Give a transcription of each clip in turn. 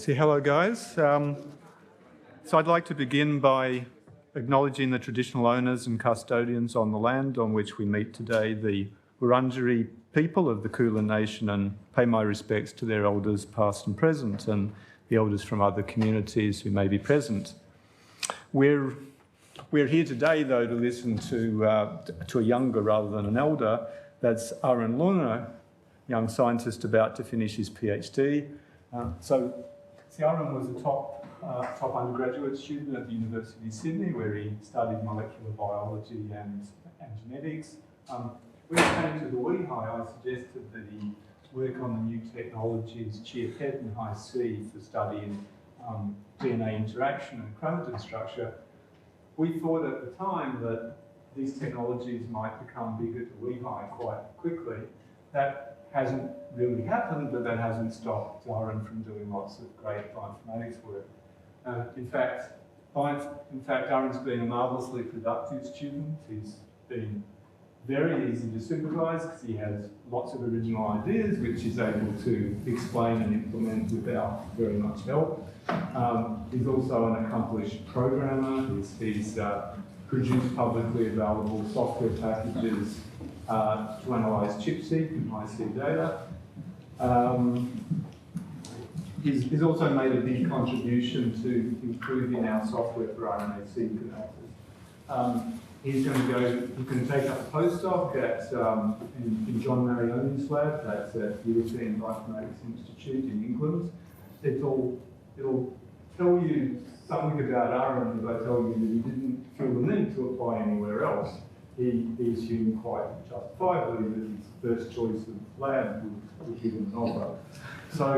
Say hello, guys. So I'd like to begin by acknowledging the traditional owners and custodians on the land on which we meet today, the Wurundjeri people of the Kulin Nation, and pay my respects to their elders past and present and the elders from other communities who may be present. We're here today, though, to listen to a younger rather than an elder. That's Aaron Lun, a young scientist about to finish his PhD. Aaron was a top undergraduate student at the University of Sydney, where he studied molecular biology and genetics. When he came to the WEHI, I suggested that he work on the new technologies CHIA-PET and High-C for studying DNA interaction and chromatin structure. We thought at the time that these technologies might become bigger to WEHI quite quickly. That hasn't really happened, but that hasn't stopped Aaron from doing lots of great bioinformatics work. In fact, Aaron's been a marvellously productive student. He's been very easy to supervise because he has lots of original ideas which he's able to explain and implement without very much help. He's also an accomplished programmer. He's produced publicly available software packages to analyse CHIP-seq and High-C data. He's also made a big contribution to improving our software for RNA sequencers. He's going to take up a postdoc in John Marioni's lab. That's at the European Bioinformatics Institute in England. It'll tell you something about Aaron if I tell you that he didn't feel the need to apply anywhere else. He assumed quite justifiably that his first choice of lab would give him an offer. So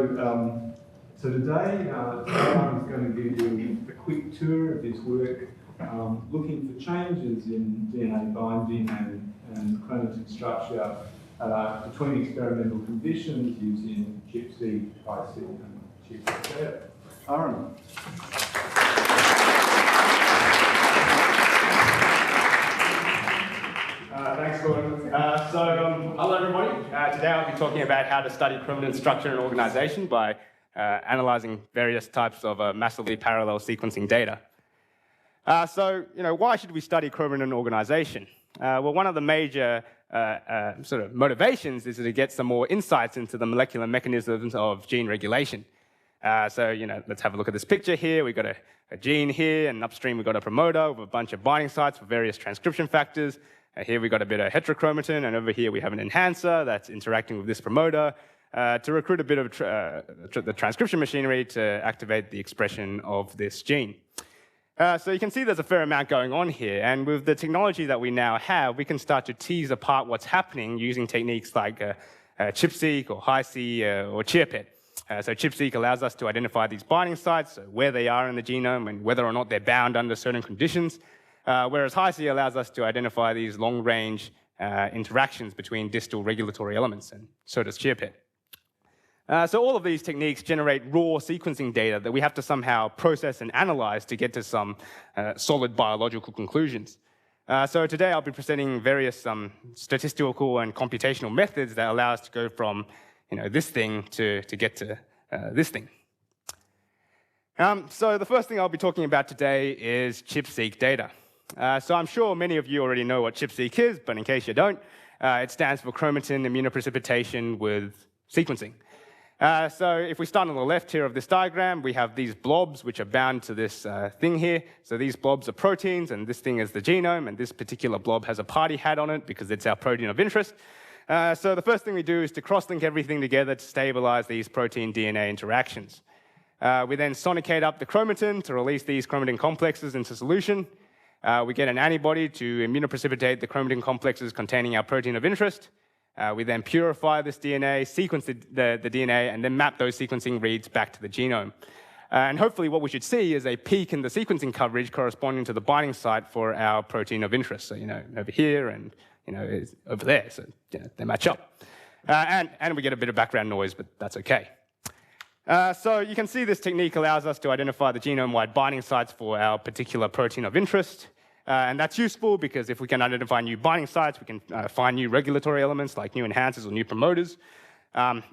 today, Aaron's going to give you a quick tour of his work, looking for changes in DNA binding and chromatin structure between experimental conditions using CHIP-seq, High-C, and CHIA-PET. Aaron. Thanks, Gordon. Hello, everybody. Today I'll be talking about how to study chromatin structure and organization by analyzing various types of massively parallel sequencing data. Why should we study chromatin organization? Well, one of the major sort of motivations is to get some more insights into the molecular mechanisms of gene regulation. Let's have a look at this picture here. We've got a gene here, and upstream we've got a promoter with a bunch of binding sites for various transcription factors. Here we've got a bit of heterochromatin, and over here we have an enhancer that's interacting with this promoter to recruit a bit of the transcription machinery to activate the expression of this gene. So you can see there's a fair amount going on here, and with the technology that we now have, we can start to tease apart what's happening using techniques like CHIP-seq or High-C or ChIA-PET. So CHIP-seq allows us to identify these binding sites, so where they are in the genome and whether or not they're bound under certain conditions. Whereas High-C allows us to identify these long-range interactions between distal regulatory elements, and so does ChIA-PET. So all of these techniques generate raw sequencing data that we have to somehow process and analyze to get to some solid biological conclusions. So today I'll be presenting various statistical and computational methods that allow us to go from this thing to get to this thing. So the first thing I'll be talking about today is CHIP-seq data. So I'm sure many of you already know what CHIP-seq is, but in case you don't, it stands for chromatin immunoprecipitation with sequencing. So if we start on the left here of this diagram, we have these blobs which are bound to this thing here. So these blobs are proteins, and this thing is the genome, and this particular blob has a party hat on it because it's our protein of interest. So the first thing we do is to cross-link everything together to stabilize these protein-DNA interactions. We then sonicate up the chromatin to release these chromatin complexes into solution. We get an antibody to immunoprecipitate the chromatin complexes containing our protein of interest. We then purify this DNA, sequence the DNA, and then map those sequencing reads back to the genome. And hopefully what we should see is a peak in the sequencing coverage corresponding to the binding site for our protein of interest. So, over here and, it's over there. So, they match up. And we get a bit of background noise, but that's okay. So you can see this technique allows us to identify the genome-wide binding sites for our particular protein of interest. And that's useful because if we can identify new binding sites, we can find new regulatory elements like new enhancers or new promoters.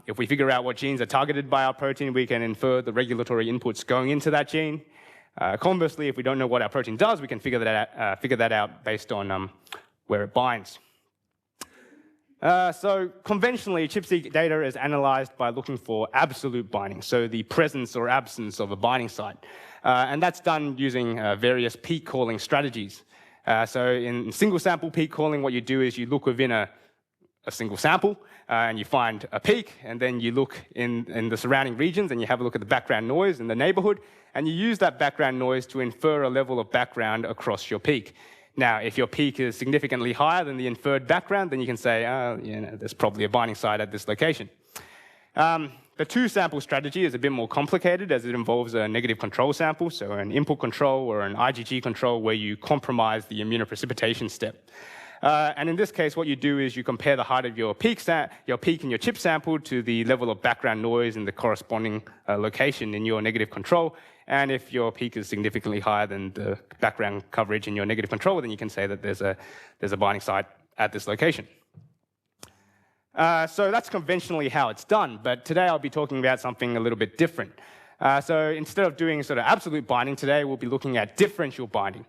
If we figure out what genes are targeted by our protein, we can infer the regulatory inputs going into that gene. Conversely, if we don't know what our protein does, we can figure that out based on where it binds. So conventionally, CHIP-seq data is analyzed by looking for absolute binding, so the presence or absence of a binding site. And that's done using various peak calling strategies. So in single sample peak calling, what you do is you look within a single sample and you find a peak, and then you look in the surrounding regions and you have a look at the background noise in the neighborhood, and you use that background noise to infer a level of background across your peak. Now, if your peak is significantly higher than the inferred background, then you can say, there's probably a binding site at this location. The two-sample strategy is a bit more complicated as it involves a negative control sample, so an input control or an IgG control where you compromise the immunoprecipitation step. And in this case, what you do is you compare the height of your peak in your chip sample to the level of background noise in the corresponding location in your negative control. And if your peak is significantly higher than the background coverage in your negative control, then you can say that there's a binding site at this location. So that's conventionally how it's done, but today I'll be talking about something a little bit different. So instead of doing sort of absolute binding today, we'll be looking at differential binding.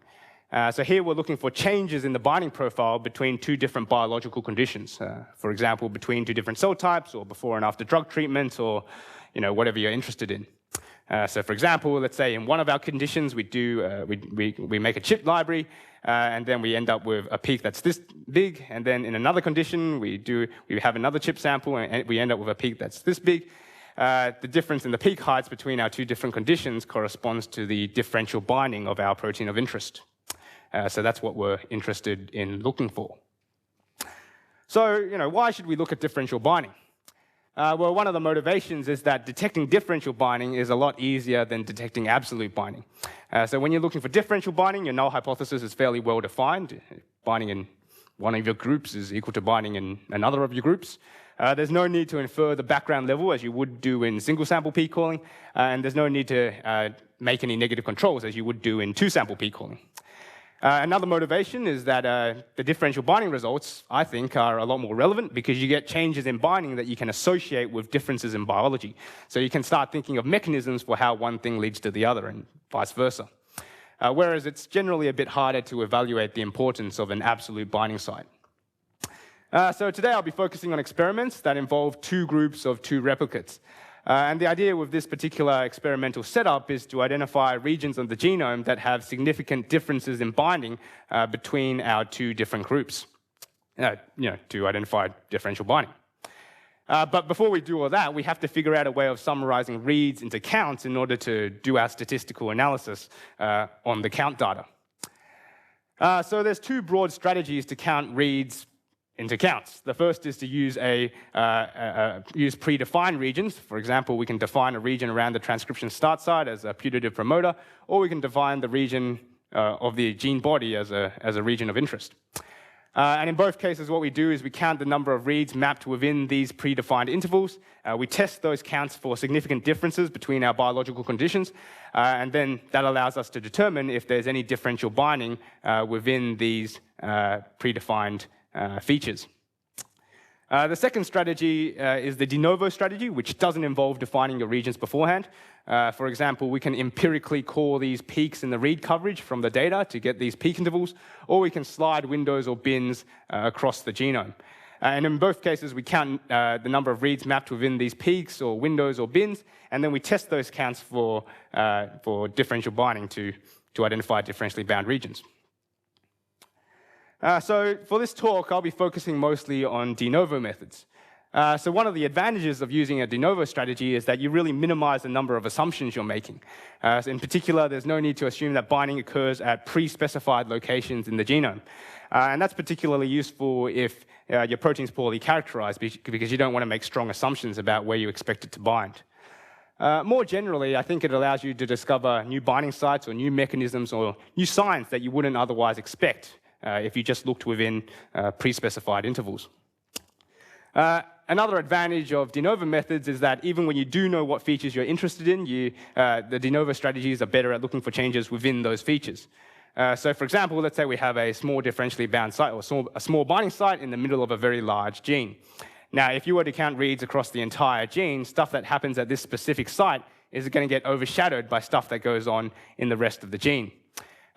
So here we're looking for changes in the binding profile between two different biological conditions. For example, between two different cell types, or before and after drug treatment, or whatever you're interested in. So for example, let's say in one of our conditions we make a chip library, and then we end up with a peak that's this big, and then in another condition we have another chip sample and we end up with a peak that's this big. The difference in the peak heights between our two different conditions corresponds to the differential binding of our protein of interest. So that's what we're interested in looking for. So, why should we look at differential binding? Well, one of the motivations is that detecting differential binding is a lot easier than detecting absolute binding. So when you're looking for differential binding, your null hypothesis is fairly well defined. Binding in one of your groups is equal to binding in another of your groups. There's no need to infer the background level as you would do in single sample peak calling, and there's no need to make any negative controls as you would do in two sample peak calling. Another motivation is that the differential binding results, I think, are a lot more relevant because you get changes in binding that you can associate with differences in biology. So you can start thinking of mechanisms for how one thing leads to the other and vice versa. Whereas it's generally a bit harder to evaluate the importance of an absolute binding site. So today I'll be focusing on experiments that involve two groups of two replicates. And the idea with this particular experimental setup is to identify regions of the genome that have significant differences in binding between our two different groups, to identify differential binding. But before we do all that, we have to figure out a way of summarizing reads into counts in order to do our statistical analysis on the count data. So there's two broad strategies to count reads into counts. The first is to use use predefined regions. For example, we can define a region around the transcription start site as a putative promoter, or we can define the region of the gene body as a region of interest. And in both cases, what we do is we count the number of reads mapped within these predefined intervals. We test those counts for significant differences between our biological conditions, and then that allows us to determine if there's any differential binding within these predefined features. The second strategy is the de novo strategy, which doesn't involve defining your regions beforehand. For example, we can empirically call these peaks in the read coverage from the data to get these peak intervals, or we can slide windows or bins across the genome. And in both cases, we count the number of reads mapped within these peaks or windows or bins, and then we test those counts for differential binding to identify differentially bound regions. So for this talk, I'll be focusing mostly on de novo methods. So one of the advantages of using a de novo strategy is that you really minimize the number of assumptions you're making. So in particular, there's no need to assume that binding occurs at pre-specified locations in the genome. And that's particularly useful if your protein's poorly characterized because you don't want to make strong assumptions about where you expect it to bind. More generally, I think it allows you to discover new binding sites or new mechanisms or new signs that you wouldn't otherwise expect if you just looked within pre-specified intervals. Another advantage of de novo methods is that even when you do know what features you're interested in, the de novo strategies are better at looking for changes within those features. So for example, let's say we have a small differentially bound site or a small binding site in the middle of a very large gene. Now, if you were to count reads across the entire gene, stuff that happens at this specific site is going to get overshadowed by stuff that goes on in the rest of the gene.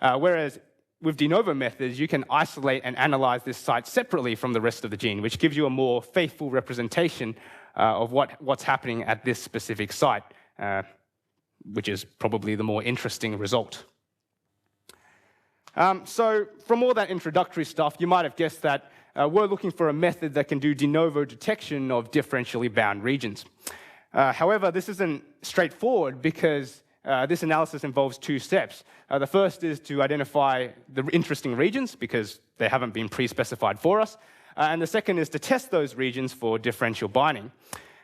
Whereas with de novo methods, you can isolate and analyze this site separately from the rest of the gene, which gives you a more faithful representation of what's happening at this specific site, which is probably the more interesting result. So from all that introductory stuff, you might have guessed that we're looking for a method that can do de novo detection of differentially bound regions. However, this isn't straightforward because this analysis involves two steps. The first is to identify the interesting regions because they haven't been pre-specified for us. And the second is to test those regions for differential binding.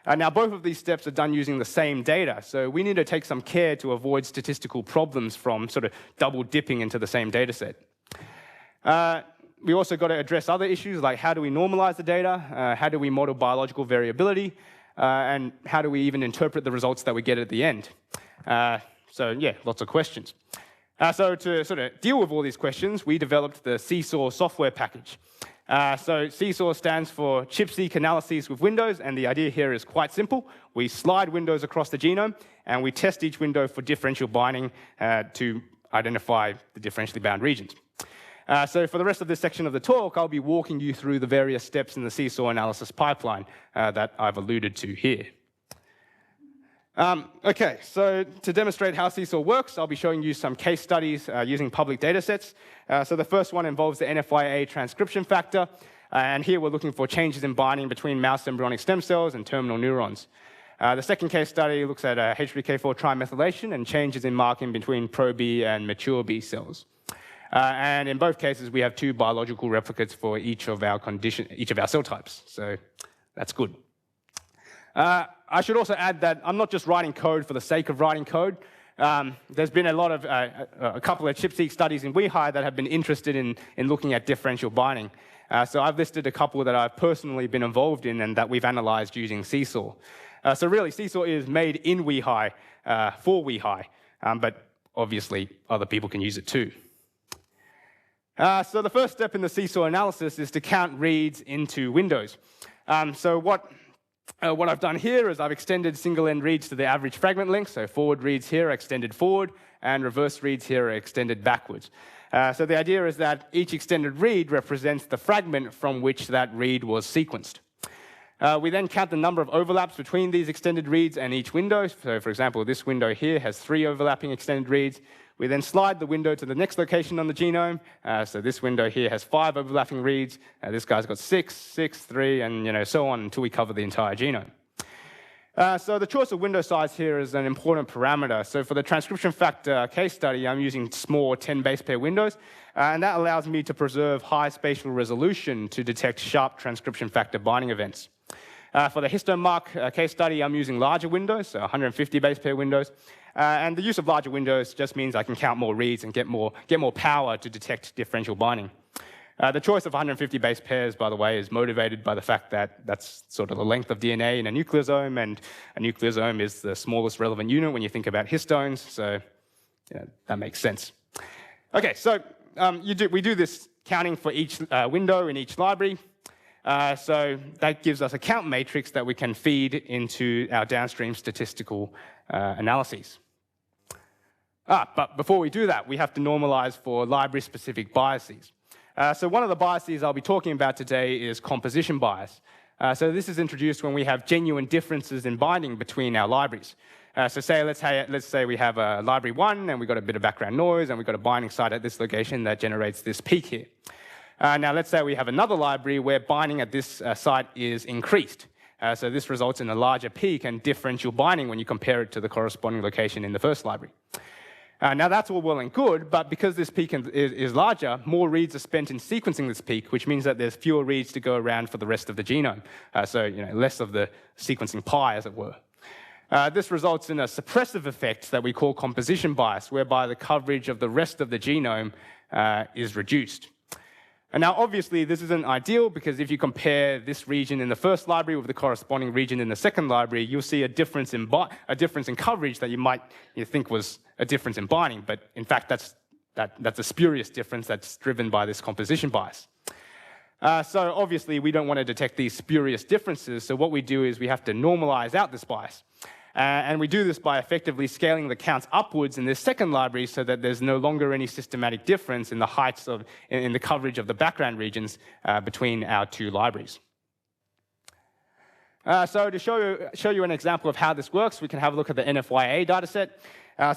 Now, both of these steps are done using the same data, so we need to take some care to avoid statistical problems from sort of double dipping into the same data set. We also got to address other issues like how do we normalize the data, how do we model biological variability, and how do we even interpret the results that we get at the end. So yeah, lots of questions. So to sort of deal with all these questions, we developed the CHIA software package. So CHIA stands for CHIP-seq analyses with windows, and the idea here is quite simple. We slide windows across the genome, and we test each window for differential binding to identify the differentially bound regions. So for the rest of this section of the talk, I'll be walking you through the various steps in the CHIA analysis pipeline that I've alluded to here. Okay, so to demonstrate how CHIA works, I'll be showing you some case studies using public data sets. So the first one involves the NFIA transcription factor, and here we're looking for changes in binding between mouse embryonic stem cells and terminal neurons. The second case study looks at H3K4 trimethylation and changes in marking between pro-B and mature B cells. And in both cases, we have two biological replicates for each of our cell types, so that's good. I should also add that I'm not just writing code for the sake of writing code. There's been a couple of CHIP-seq studies in WEHI that have been interested in looking at differential binding. So I've listed a couple that I've personally been involved in and that we've analyzed using CHIA. So really, CHIA is made in WEHI for WEHI, but obviously other people can use it too. So the first step in the CHIA analysis is to count reads into windows. So what I've done here is I've extended single-end reads to the average fragment length, so forward reads here are extended forward, and reverse reads here are extended backwards. So the idea is that each extended read represents the fragment from which that read was sequenced. We then count the number of overlaps between these extended reads and each window. So for example, this window here has 3 overlapping extended reads. We then slide the window to the next location on the genome. So this window here has 5 overlapping reads. This guy's got 6, 3, and so on until we cover the entire genome. So the choice of window size here is an important parameter. So for the transcription factor case study, I'm using small 10 base pair windows, and that allows me to preserve high spatial resolution to detect sharp transcription factor binding events. For the HistoMark case study, I'm using larger windows, so 150 base pair windows. And the use of larger windows just means I can count more reads and get more power to detect differential binding. The choice of 150 base pairs, by the way, is motivated by the fact that that's sort of the length of DNA in a nucleosome, and a nucleosome is the smallest relevant unit when you think about histones, so yeah, that makes sense. Okay, so we do this counting for each window in each library. So that gives us a count matrix that we can feed into our downstream statistical analyses. But before we do that, we have to normalize for library-specific biases. So one of the biases I'll be talking about today is composition bias. So this is introduced when we have genuine differences in binding between our libraries. So let's say we have a library 1, and we've got a bit of background noise, and we've got a binding site at this location that generates this peak here. Now, let's say we have another library where binding at this site is increased. So this results in a larger peak and differential binding when you compare it to the corresponding location in the first library. Now, that's all well and good, but because this peak is larger, more reads are spent in sequencing this peak, which means that there's fewer reads to go around for the rest of the genome. So less of the sequencing pie, as it were. This results in a suppressive effect that we call composition bias, whereby the coverage of the rest of the genome is reduced. And now, obviously, this isn't ideal because if you compare this region in the first library with the corresponding region in the second library, you'll see a difference in coverage that you might think was a difference in binding, but in fact, that's a spurious difference that's driven by this composition bias. So obviously, we don't want to detect these spurious differences, so what we do is we have to normalize out this bias. And we do this by effectively scaling the counts upwards in this second library so that there's no longer any systematic difference in the heights in the coverage of the background regions between our two libraries. So to show you an example of how this works, we can have a look at the NFYA dataset.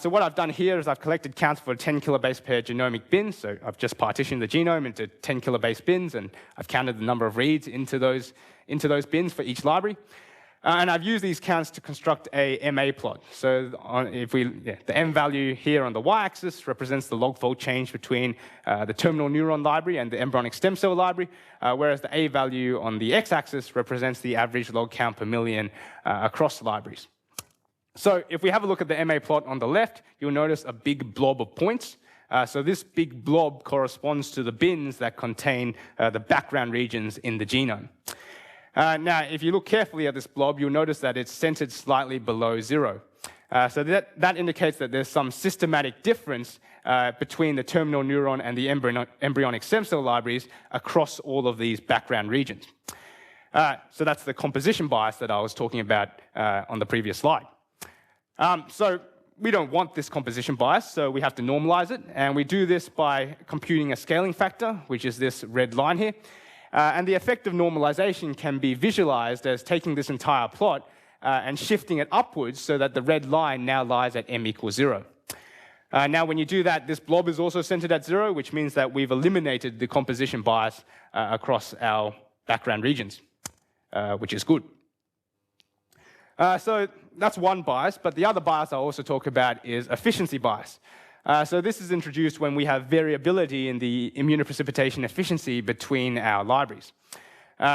So what I've done here is I've collected counts for 10 kilobase per genomic bin. So I've just partitioned the genome into 10 kilobase bins, and I've counted the number of reads into those bins for each library. And I've used these counts to construct a MA plot. So the M value here on the y-axis represents the log-fold change between the terminal neuron library and the embryonic stem cell library, whereas the A value on the x-axis represents the average log count per million across libraries. So if we have a look at the MA plot on the left, you'll notice a big blob of points. So this big blob corresponds to the bins that contain the background regions in the genome. Now, if you look carefully at this blob, you'll notice that it's centered slightly below 0. So that indicates that there's some systematic difference between the terminal neuron and the embryonic stem cell libraries across all of these background regions. So that's the composition bias that I was talking about on the previous slide. So we don't want this composition bias, so we have to normalize it. And we do this by computing a scaling factor, which is this red line here. And the effect of normalization can be visualized as taking this entire plot and shifting it upwards so that the red line now lies at m equals 0. Now, when you do that, this blob is also centered at 0, which means that we've eliminated the composition bias across our background regions, which is good. So that's one bias, but the other bias I'll also talk about is efficiency bias. So this is introduced when we have variability in the immunoprecipitation efficiency between our libraries.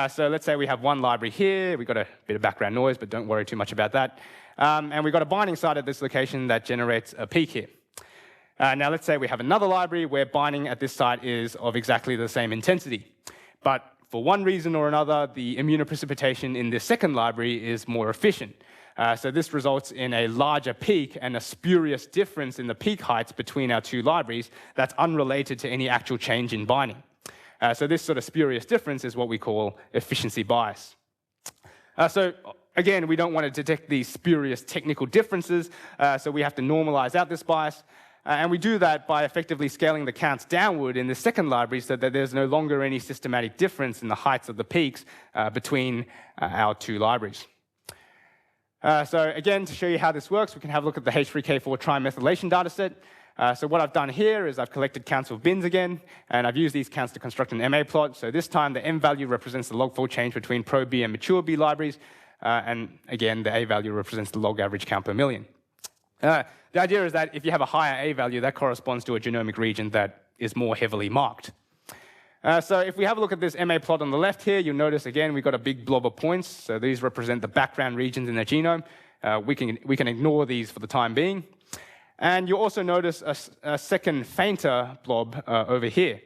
So let's say we have one library here, we've got a bit of background noise, but don't worry too much about that. And we've got a binding site at this location that generates a peak here. Now let's say we have another library where binding at this site is of exactly the same intensity. But for one reason or another, the immunoprecipitation in this second library is more efficient. So this results in a larger peak and a spurious difference in the peak heights between our two libraries that's unrelated to any actual change in binding. So this sort of spurious difference is what we call efficiency bias. So again, we don't want to detect these spurious technical differences, so we have to normalize out this bias. And we do that by effectively scaling the counts downward in the second library so that there's no longer any systematic difference in the heights of the peaks between our two libraries. So again, to show you how this works, we can have a look at the H3K4 trimethylation dataset. So what I've done here is I've collected counts of bins again, and I've used these counts to construct an MA plot. So this time, the M value represents the log-fold change between pro-B and mature B libraries, and again, the A value represents the log average count per million. The idea is that if you have a higher A value, that corresponds to a genomic region that is more heavily marked. So if we have a look at this MA plot on the left here, you'll notice, again, we've got a big blob of points. So these represent the background regions in the genome. We can ignore these for the time being. And you'll also notice a second fainter blob over here.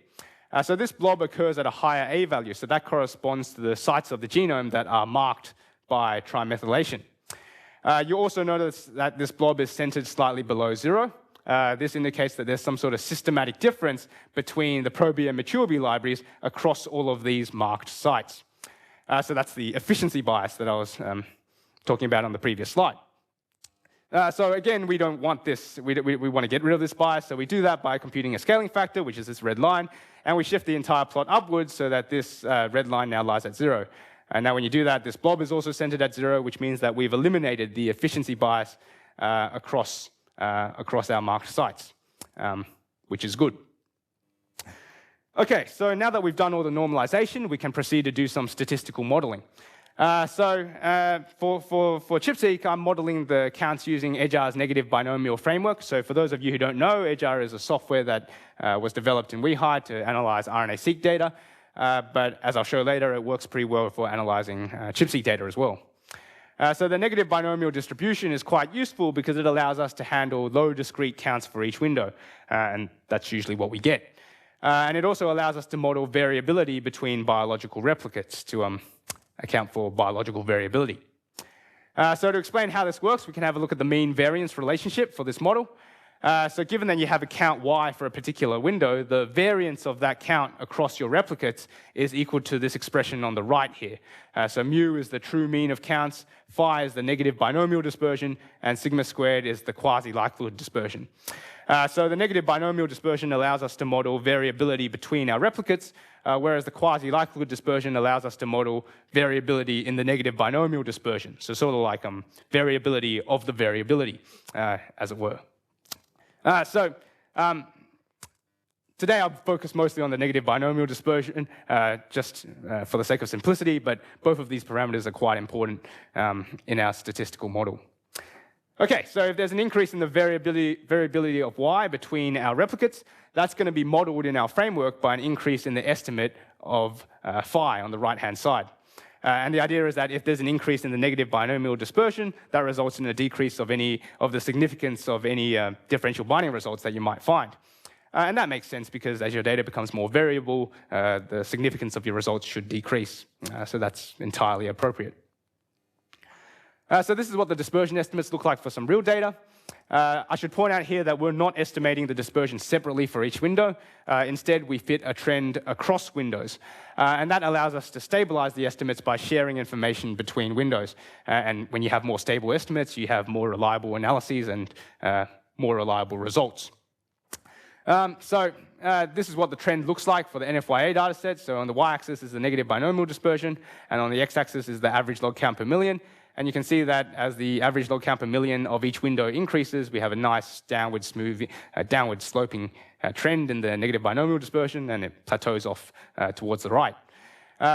So this blob occurs at a higher A value. So that corresponds to the sites of the genome that are marked by trimethylation. You also notice that this blob is centered slightly below 0. This indicates that there's some sort of systematic difference between the pro-B and mature B libraries across all of these marked sites. So that's the efficiency bias that I was talking about on the previous slide. So again, we don't want this. We want to get rid of this bias, so we do that by computing a scaling factor, which is this red line, and we shift the entire plot upwards so that this red line now lies at 0. And now when you do that, this blob is also centered at 0, which means that we've eliminated the efficiency bias across our marked sites, which is good. Okay, so now that we've done all the normalization, we can proceed to do some statistical modeling. For CHIP-seq, I'm modeling the counts using EDGAR's negative binomial framework. So for those of you who don't know, EDGAR is a software that was developed in WEHI to analyze RNA-seq data. But as I'll show later, it works pretty well for analyzing CHIP-seq data as well. So the negative binomial distribution is quite useful because it allows us to handle low discrete counts for each window, and that's usually what we get. And it also allows us to model variability between biological replicates to account for biological variability. So to explain how this works, we can have a look at the mean variance relationship for this model. So given that you have a count y for a particular window, the variance of that count across your replicates is equal to this expression on the right here. So mu is the true mean of counts, phi is the negative binomial dispersion, and sigma squared is the quasi-likelihood dispersion. So the negative binomial dispersion allows us to model variability between our replicates, whereas the quasi-likelihood dispersion allows us to model variability in the negative binomial dispersion. So sort of like variability of the variability, as it were. Today I'll focus mostly on the negative binomial dispersion, just for the sake of simplicity, but both of these parameters are quite important in our statistical model. Okay, so if there's an increase in the variability of y between our replicates, that's going to be modeled in our framework by an increase in the estimate of phi on the right-hand side. And the idea is that if there's an increase in the negative binomial dispersion, that results in a decrease of the significance of any differential binding results that you might find. And that makes sense because as your data becomes more variable, the significance of your results should decrease. So that's entirely appropriate. So this is what the dispersion estimates look like for some real data. I should point out here that we're not estimating the dispersion separately for each window. Instead, we fit a trend across windows. And that allows us to stabilize the estimates by sharing information between windows. And when you have more stable estimates, you have more reliable analyses and more reliable results. This is what the trend looks like for the NFYA dataset. So on the y-axis is the negative binomial dispersion, and on the x-axis is the average log count per million. And you can see that as the average log count per million of each window increases, we have a nice downward sloping trend in the negative binomial dispersion, and it plateaus off towards the right.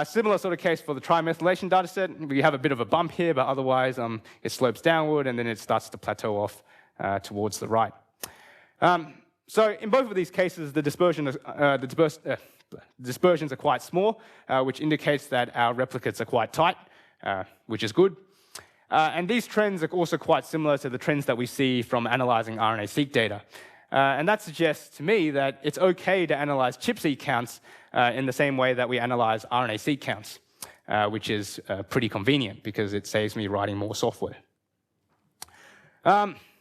Similar sort of case for the trimethylation dataset. We have a bit of a bump here, but otherwise it slopes downward, and then it starts to plateau off towards the right. So in both of these cases, the dispersions are quite small, which indicates that our replicates are quite tight, which is good. And these trends are also quite similar to the trends that we see from analyzing RNA-seq data. And that suggests to me that it's okay to analyze CHIP-seq counts in the same way that we analyze RNA-seq counts, which is pretty convenient because it saves me writing more software.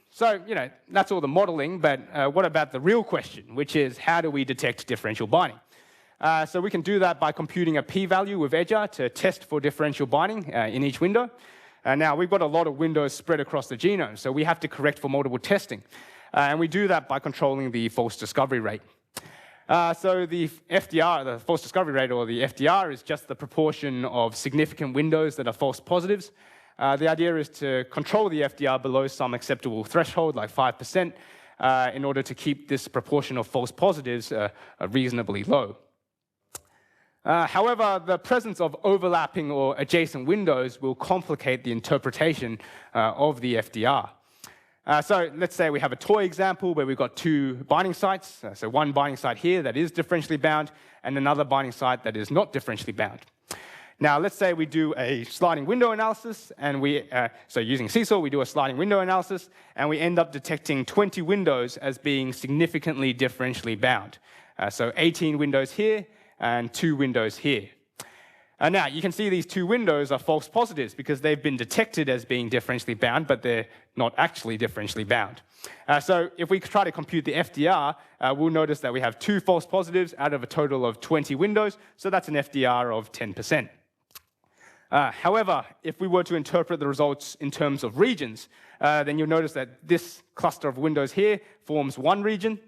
So, that's all the modeling, but what about the real question, which is how do we detect differential binding? So we can do that by computing a p-value with edgek to test for differential binding in each window. Now, we've got a lot of windows spread across the genome, so we have to correct for multiple testing. And we do that by controlling the false discovery rate. So the FDR, the false discovery rate, or the FDR, is just the proportion of significant windows that are false positives. The idea is to control the FDR below some acceptable threshold, like 5%, in order to keep this proportion of false positives reasonably low. However, the presence of overlapping or adjacent windows will complicate the interpretation of the FDR. So let's say we have a toy example where we've got two binding sites. So one binding site here that is differentially bound, and another binding site that is not differentially bound. Now, let's say we do a sliding window analysis, and so using Seesaw, we do a sliding window analysis, and we end up detecting 20 windows as being significantly differentially bound. So 18 windows here, and 2 windows here. Now, you can see these 2 windows are false positives because they've been detected as being differentially bound, but they're not actually differentially bound. So if we try to compute the FDR, we'll notice that we have 2 false positives out of a total of 20 windows, so that's an FDR of 10%. However, if we were to interpret the results in terms of regions, then you'll notice that this cluster of windows here forms one region,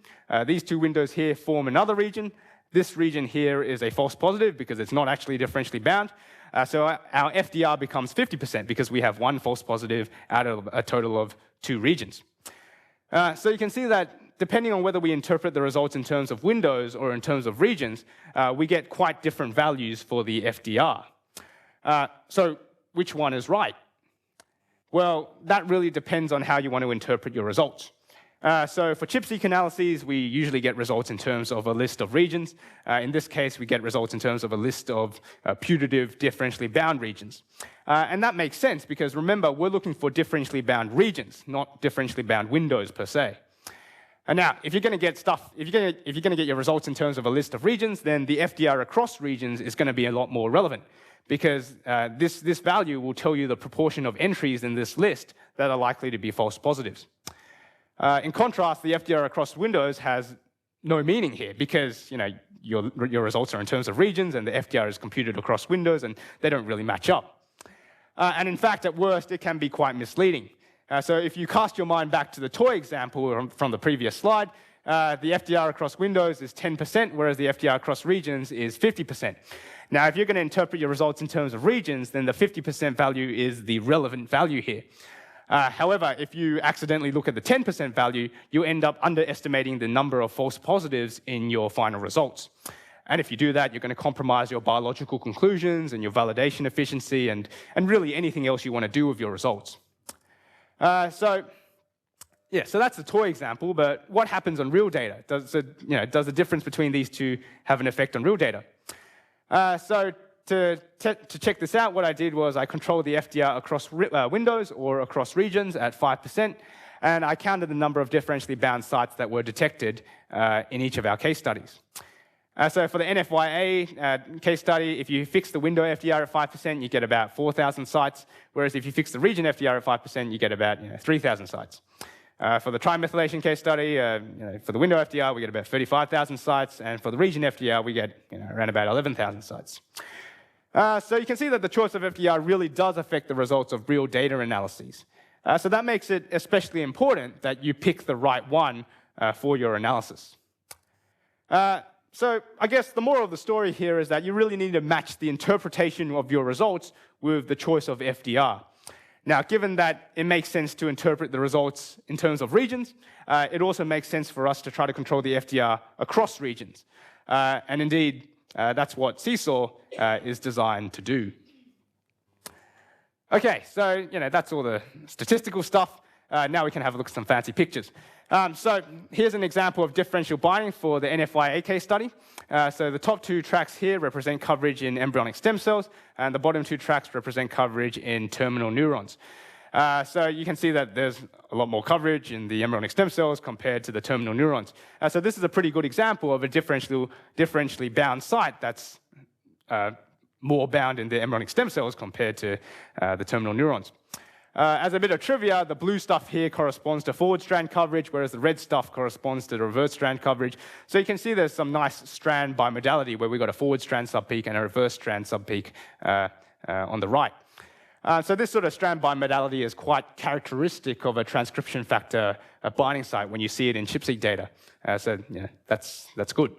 these 2 windows here form another region. This region here is a false positive because it's not actually differentially bound. So our FDR becomes 50% because we have 1 false positive out of a total of 2 regions. So you can see that depending on whether we interpret the results in terms of windows or in terms of regions, we get quite different values for the FDR. So which one is right? Well, that really depends on how you want to interpret your results. So for CHIP-seq analyses, we usually get results in terms of a list of regions. In this case, we get results in terms of a list of putative differentially bound regions. And that makes sense because remember, we're looking for differentially bound regions, not differentially bound windows per se. And now, if you're going to get your results in terms of a list of regions, then the FDR across regions is going to be a lot more relevant because this value will tell you the proportion of entries in this list that are likely to be false positives. In contrast, the FDR across windows has no meaning here because your results are in terms of regions and the FDR is computed across windows and they don't really match up. And in fact, at worst, it can be quite misleading. So if you cast your mind back to the toy example from the previous slide, the FDR across windows is 10%, whereas the FDR across regions is 50%. Now, if you're going to interpret your results in terms of regions, then the 50% value is the relevant value here. However, if you accidentally look at the 10% value, you end up underestimating the number of false positives in your final results. And if you do that, you're going to compromise your biological conclusions and your validation efficiency and really anything else you want to do with your results. So that's the toy example, but what happens on real data? Does the difference between these two have an effect on real data? So to check this out, what I did was I controlled the FDR across windows or across regions at 5%, and I counted the number of differentially bound sites that were detected in each of our case studies. So for the NFYA case study, if you fix the window FDR at 5%, you get about 4,000 sites, whereas if you fix the region FDR at 5%, you get about 3,000 sites. For the trimethylation case study, for the window FDR, we get about 35,000 sites, and for the region FDR, we get around about 11,000 sites. So you can see that the choice of FDR really does affect the results of real data analyses. So that makes it especially important that you pick the right one for your analysis. So I guess the moral of the story here is that you really need to match the interpretation of your results with the choice of FDR. Now, given that it makes sense to interpret the results in terms of regions, it also makes sense for us to try to control the FDR across regions. And indeed, that's what Seesaw is designed to do. Okay, so that's all the statistical stuff. Now we can have a look at some fancy pictures. So here's an example of differential binding for the NFYA case study. So the top two tracks here represent coverage in embryonic stem cells, and the bottom two tracks represent coverage in terminal neurons. So you can see that there's a lot more coverage in the embryonic stem cells compared to the terminal neurons. So this is a pretty good example of a differentially bound site that's more bound in the embryonic stem cells compared to the terminal neurons. As a bit of trivia, the blue stuff here corresponds to forward strand coverage, whereas the red stuff corresponds to the reverse strand coverage. So you can see there's some nice strand bimodality where we've got a forward strand subpeak and a reverse strand subpeak on the right. So this sort of strand bimodality is quite characteristic of a transcription factor binding site when you see it in CHIP-seq data. So that's good.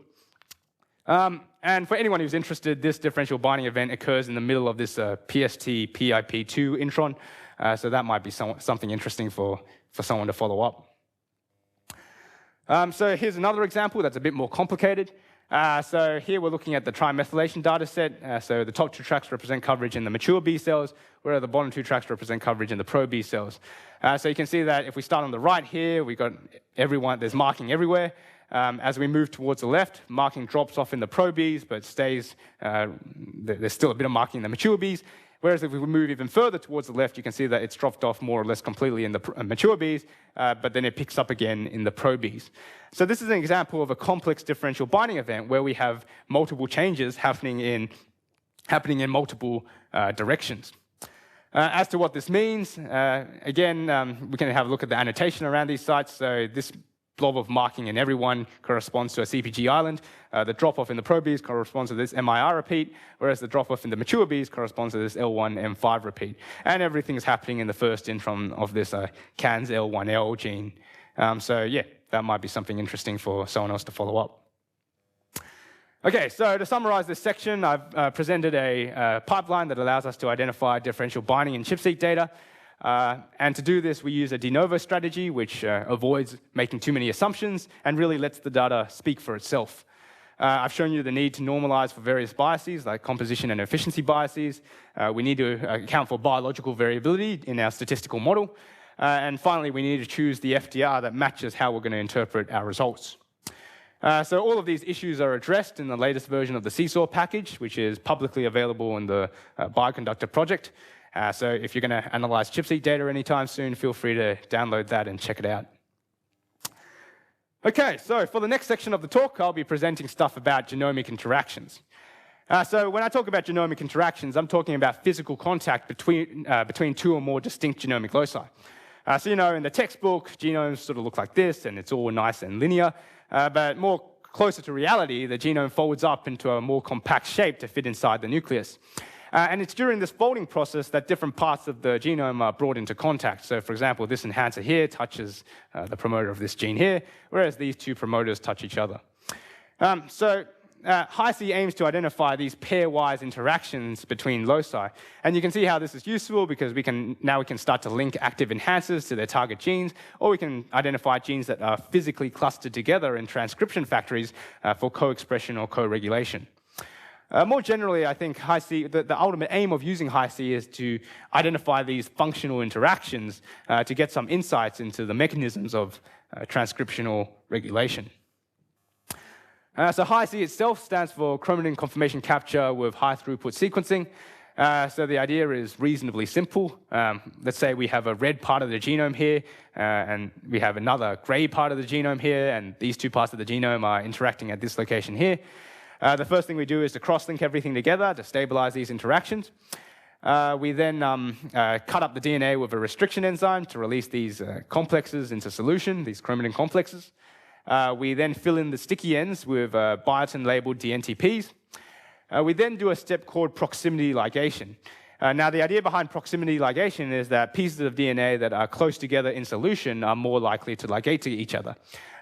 And for anyone who's interested, this differential binding event occurs in the middle of this PST-PIP2 intron. So that might be something interesting for someone to follow up. So here's another example that's a bit more complicated. So here we're looking at the trimethylation data set. So the top two tracks represent coverage in the mature B cells, whereas the bottom two tracks represent coverage in the pro B cells. So you can see that if we start on the right here, we've got there's marking everywhere. As we move towards the left, marking drops off in the pro Bs, but stays, there's still a bit of marking in the mature Bs. Whereas if we move even further towards the left, you can see that it's dropped off more or less completely in the mature Bs, but then it picks up again in the pro Bs. So this is an example of a complex differential binding event where we have multiple changes happening in multiple directions. As to what this means, again, we can have a look at the annotation around these sites. So this blob of marking in everyone corresponds to a CPG island. The drop-off in the pro Bs corresponds to this MIR repeat, whereas the drop-off in the mature Bs corresponds to this L1 M5 repeat. And everything is happening in the first intron of this CANS L1L gene. So yeah, that might be something interesting for someone else to follow up. Okay, so to summarize this section, I've presented a pipeline that allows us to identify differential binding in CHIP-seq data. And to do this, we use a de novo strategy, which avoids making too many assumptions and really lets the data speak for itself. I've shown you the need to normalize for various biases, like composition and efficiency biases. We need to account for biological variability in our statistical model. And finally, we need to choose the FDR that matches how we're going to interpret our results. So all of these issues are addressed in the latest version of the Seesaw package, which is publicly available in the Bioconductor project. So if you're going to analyze CHIP-seq data anytime soon, feel free to download that and check it out. Okay, so for the next section of the talk, I'll be presenting stuff about genomic interactions. So when I talk about genomic interactions, I'm talking about physical contact between two or more distinct genomic loci. So, in the textbook, genomes sort of look like this, and it's all nice and linear. But more closer to reality, the genome folds up into a more compact shape to fit inside the nucleus. And it's during this folding process that different parts of the genome are brought into contact. So, for example, this enhancer here touches the promoter of this gene here, whereas these two promoters touch each other. Hi-C aims to identify these pairwise interactions between loci. And you can see how this is useful because now we can start to link active enhancers to their target genes, or we can identify genes that are physically clustered together in transcription factories for co-expression or co-regulation. More generally, I think Hi-C, the ultimate aim of using Hi-C is to identify these functional interactions to get some insights into the mechanisms of transcriptional regulation. So Hi-C itself stands for chromatin conformation capture with high-throughput sequencing. So the idea is reasonably simple. Let's say we have a red part of the genome here, and we have another gray part of the genome here, and these two parts of the genome are interacting at this location here. The first thing we do is to cross-link everything together to stabilize these interactions. We then cut up the DNA with a restriction enzyme to release these complexes into solution, these chromatin complexes. We then fill in the sticky ends with biotin-labeled DNTPs. We then do a step called proximity ligation. Now, the idea behind proximity ligation is that pieces of DNA that are close together in solution are more likely to ligate to each other.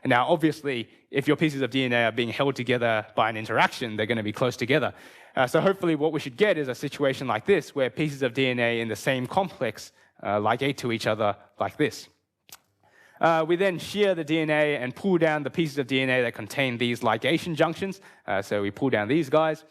Now, obviously, if your pieces of DNA are being held together by an interaction, they're going to be close together. So hopefully what we should get is a situation like this, where pieces of DNA in the same complex ligate to each other like this. We then shear the DNA and pull down the pieces of DNA that contain these ligation junctions. So we pull down these guys.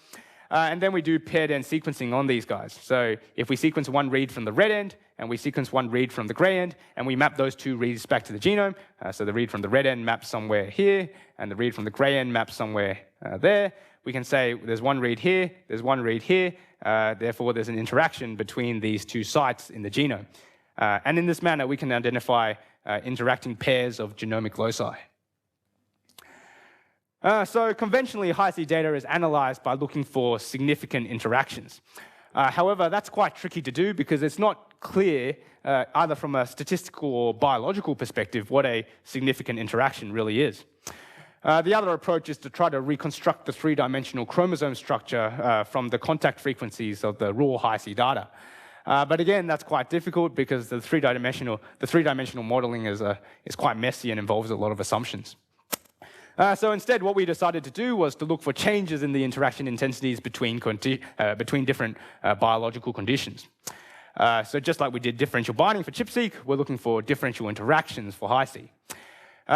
And then we do paired end sequencing on these guys. So if we sequence one read from the red end, and we sequence one read from the gray end, and we map those two reads back to the genome, so the read from the red end maps somewhere here, and the read from the gray end maps somewhere there, we can say there's one read here, there's one read here, therefore there's an interaction between these two sites in the genome. And in this manner, we can identify interacting pairs of genomic loci. So conventionally, Hi-C data is analyzed by looking for significant interactions. However, that's quite tricky to do because it's not clear, either from a statistical or biological perspective, what a significant interaction really is. The other approach is to try to reconstruct the three-dimensional chromosome structure from the contact frequencies of the raw Hi-C data. But again, that's quite difficult because the three-dimensional modeling is quite messy and involves a lot of assumptions. So instead, what we decided to do was to look for changes in the interaction intensities between different biological conditions. So just like we did differential binding for CHIP-seq, we're looking for differential interactions for Hi-C.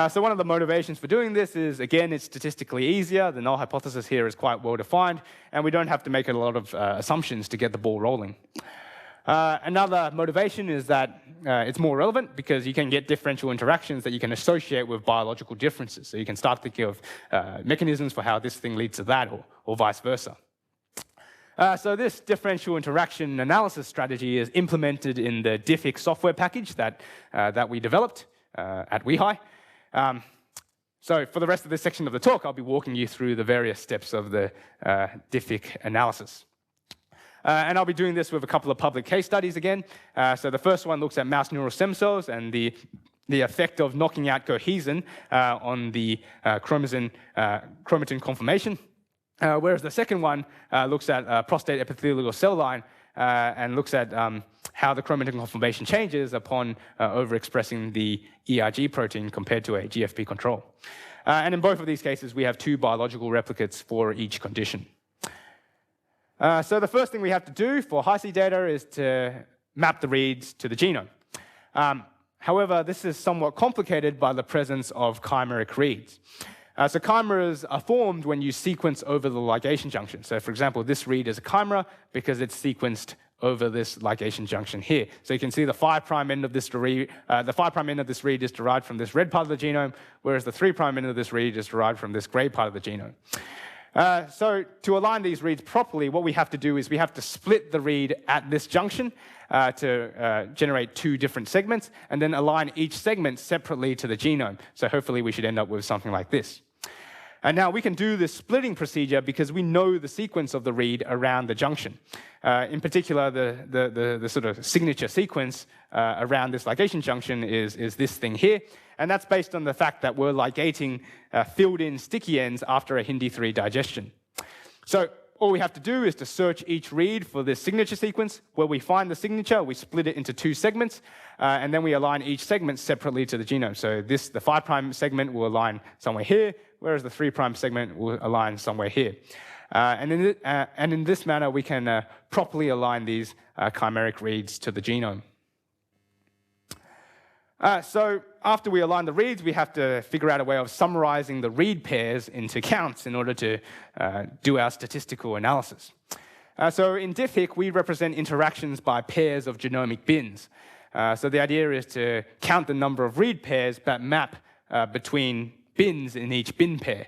So one of the motivations for doing this is, again, it's statistically easier. The null hypothesis here is quite well defined, and we don't have to make a lot of assumptions to get the ball rolling. Another motivation is that it's more relevant because you can get differential interactions that you can associate with biological differences. So you can start thinking of mechanisms for how this thing leads to that or vice versa. So this differential interaction analysis strategy is implemented in the diffic software package that we developed at WEHI. So for the rest of this section of the talk, I'll be walking you through the various steps of the diffic analysis. And I'll be doing this with a couple of public case studies again. So the first one looks at mouse neural stem cells and the effect of knocking out cohesin on the chromatin conformation. Whereas the second one looks at prostate epithelial cell line and looks at how the chromatin conformation changes upon overexpressing the ERG protein compared to a GFP control. And in both of these cases, we have two biological replicates for each condition. So the first thing we have to do for Hi-C data is to map the reads to the genome. However, this is somewhat complicated by the presence of chimeric reads. So chimeras are formed when you sequence over the ligation junction. So for example, this read is a chimera because it's sequenced over this ligation junction here. So you can see the 5' end of this read, is derived from this red part of the genome, whereas the 3' end of this read is derived from this gray part of the genome. So to align these reads properly, what we have to do is we have to split the read at this junction to generate two different segments, and then align each segment separately to the genome. So hopefully we should end up with something like this. And now we can do this splitting procedure because we know the sequence of the read around the junction. In particular, the sort of signature sequence around this ligation junction is this thing here. And that's based on the fact that we're ligating filled-in sticky ends after a Hindi-3 digestion. So all we have to do is to search each read for this signature sequence. Where we find the signature, we split it into 2 segments, and then we align each segment separately to the genome. So the 5' segment will align somewhere here, whereas the 3' segment will align somewhere here. And in this manner, we can properly align these chimeric reads to the genome. So after we align the reads, we have to figure out a way of summarizing the read pairs into counts in order to do our statistical analysis. So in diffhic, we represent interactions by pairs of genomic bins. So the idea is to count the number of read pairs that map between bins in each bin pair.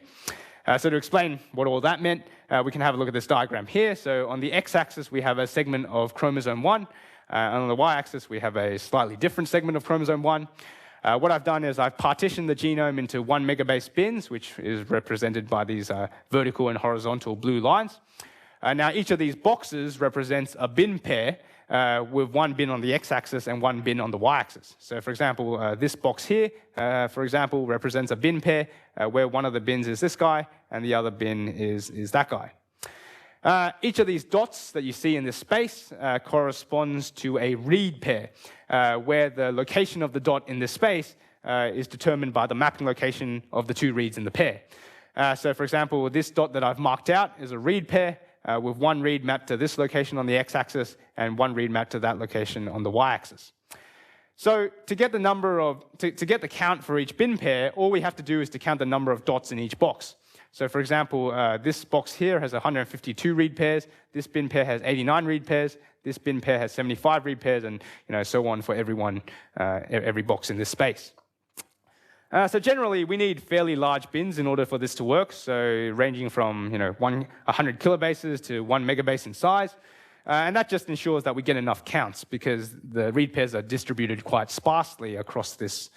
So to explain what all that meant, we can have a look at this diagram here. So on the x-axis, we have a segment of chromosome 1. And on the y-axis, we have a slightly different segment of chromosome 1. What I've done is I've partitioned the genome into 1 megabase bins, which is represented by these vertical and horizontal blue lines. Now, each of these boxes represents a bin pair with 1 bin on the x-axis and 1 bin on the y-axis. So, for example, this box here, for example, represents a bin pair where one of the bins is this guy and the other bin is that guy. Each of these dots that you see in this space corresponds to a read pair, where the location of the dot in this space is determined by the mapping location of the 2 reads in the pair. So, for example, this dot that I've marked out is a read pair with 1 read mapped to this location on the x-axis and 1 read mapped to that location on the y-axis. So, to get the count for each bin pair, all we have to do is to count the number of dots in each box. So, for example, this box here has 152 read pairs, this bin pair has 89 read pairs, this bin pair has 75 read pairs, and so on for every box in this space. So generally, we need fairly large bins in order for this to work, so ranging from 100 kilobases to 1 megabase in size. And that just ensures that we get enough counts because the read pairs are distributed quite sparsely across this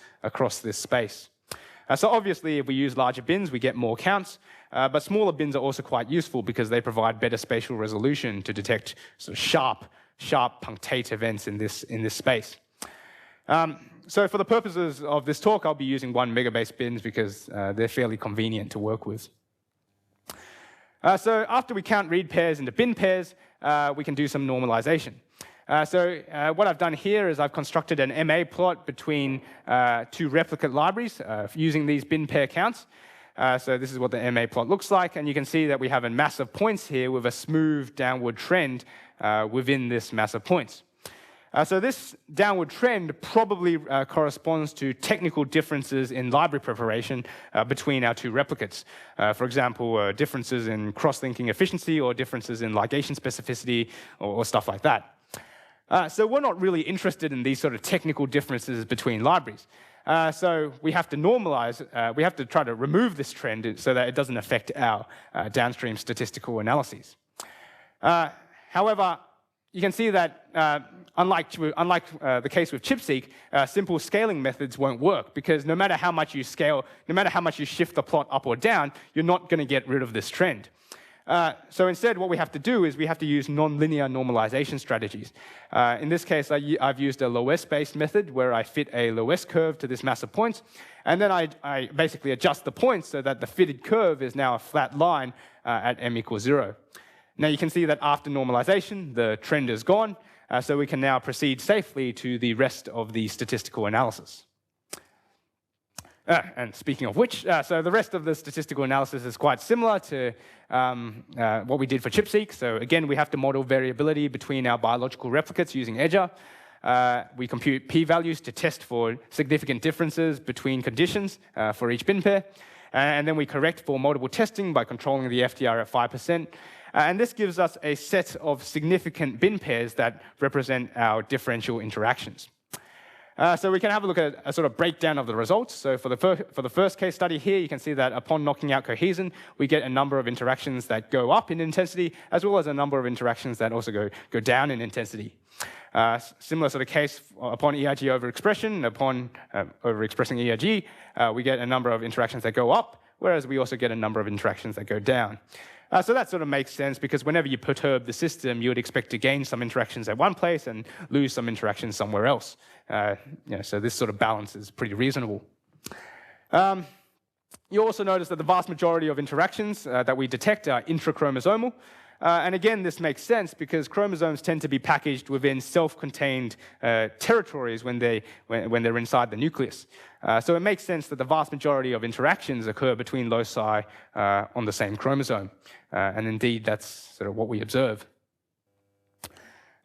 space. So obviously, if we use larger bins, we get more counts, but smaller bins are also quite useful because they provide better spatial resolution to detect sort of sharp punctate events in this space. So for the purposes of this talk, I'll be using 1 megabase bins because they're fairly convenient to work with. So after we count read pairs into bin pairs, we can do some normalization. So what I've done here is I've constructed an MA plot between 2 replicate libraries using these bin pair counts. So this is what the MA plot looks like, and you can see that we have a mass of points here with a smooth downward trend within this mass of points. So this downward trend probably corresponds to technical differences in library preparation between our 2 replicates. For example, differences in cross-linking efficiency or differences in ligation specificity or stuff like that. So we're not really interested in these sort of technical differences between libraries. So we have to normalize, we have to try to remove this trend so that it doesn't affect our downstream statistical analyses. However, you can see that unlike the case with CHIP-seq, simple scaling methods won't work because no matter how much you scale, no matter how much you shift the plot up or down, you're not going to get rid of this trend. So instead, what we have to do is we have to use nonlinear normalization strategies. In this case, I've used a loess-based method where I fit a loess curve to this mass of points, and then I basically adjust the points so that the fitted curve is now a flat line at m equals 0. Now you can see that after normalization, the trend is gone, so we can now proceed safely to the rest of the statistical analysis. And speaking of which, so the rest of the statistical analysis is quite similar to what we did for CHIP-seq. So again, we have to model variability between our biological replicates using edgek. We compute p-values to test for significant differences between conditions for each bin pair. And then we correct for multiple testing by controlling the FDR at 5%. And this gives us a set of significant bin pairs that represent our differential interactions. So we can have a look at a sort of breakdown of the results. So for the first case study here, you can see that upon knocking out cohesion, we get a number of interactions that go up in intensity, as well as a number of interactions that also go down in intensity. Similar sort of case upon EIG overexpression. Upon overexpressing EIG, we get a number of interactions that go up, whereas we also get a number of interactions that go down. So that sort of makes sense, because whenever you perturb the system, you would expect to gain some interactions at one place and lose some interactions somewhere else. So this sort of balance is pretty reasonable. You also notice that the vast majority of interactions that we detect are intrachromosomal. And again, this makes sense because chromosomes tend to be packaged within self-contained territories when they're inside the nucleus. So it makes sense that the vast majority of interactions occur between loci on the same chromosome. And indeed, that's sort of what we observe.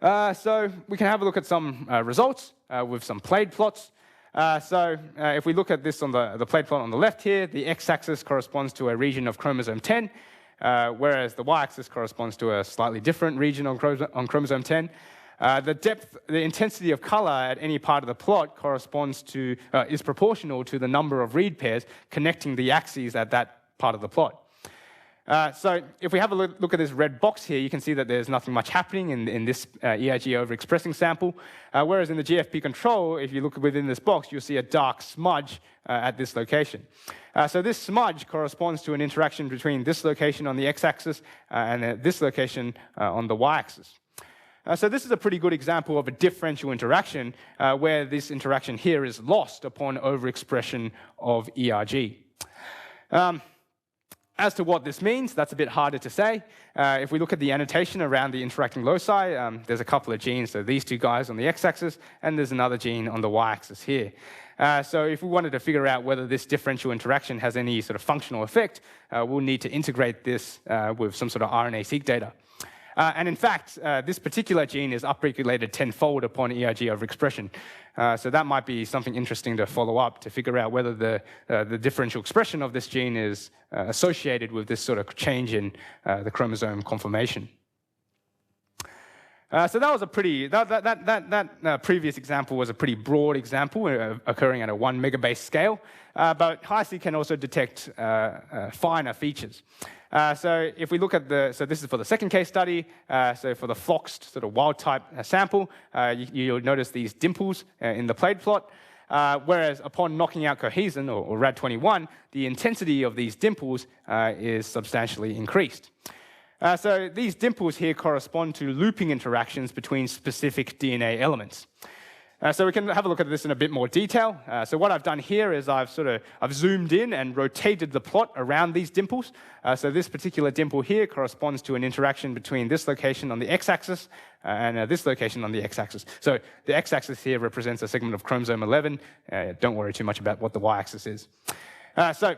So we can have a look at some results with some plaid plots. If we look at this on the plaid plot on the left here, the x-axis corresponds to a region of chromosome 10, whereas the y-axis corresponds to a slightly different region on chromosome 10. The intensity of color at any part of the plot is proportional to the number of read pairs connecting the axes at that part of the plot. So if we have a look at this red box here, you can see that there's nothing much happening in this EIG overexpressing sample, whereas in the GFP control, if you look within this box, you'll see a dark smudge at this location. So this smudge corresponds to an interaction between this location on the x-axis and this location on the y-axis. So this is a pretty good example of a differential interaction where this interaction here is lost upon overexpression of ERG. As to what this means, that's a bit harder to say. If we look at the annotation around the interacting loci, there's a couple of genes, so these two guys on the x-axis, and there's another gene on the y-axis here. So if we wanted to figure out whether this differential interaction has any sort of functional effect, we'll need to integrate this with some sort of RNA-seq data. And in fact, this particular gene is upregulated tenfold upon EIG overexpression. So that might be something interesting to follow up to figure out whether the differential expression of this gene is associated with this sort of change in the chromosome conformation. So that was a pretty, that previous example was a pretty broad example occurring at a 1 megabase scale, but Hi-C can also detect finer features. So if we look at so this is for the second case study, so for the floxed sort of wild type sample, you'll notice these dimples in the plaid plot, whereas upon knocking out cohesin, or RAD21, the intensity of these dimples is substantially increased. So these dimples here correspond to looping interactions between specific DNA elements. So we can have a look at this in a bit more detail. So what I've done here is I've zoomed in and rotated the plot around these dimples. So this particular dimple here corresponds to an interaction between this location on the x-axis and this location on the x-axis. So the x-axis here represents a segment of chromosome 11. Don't worry too much about what the y-axis is. So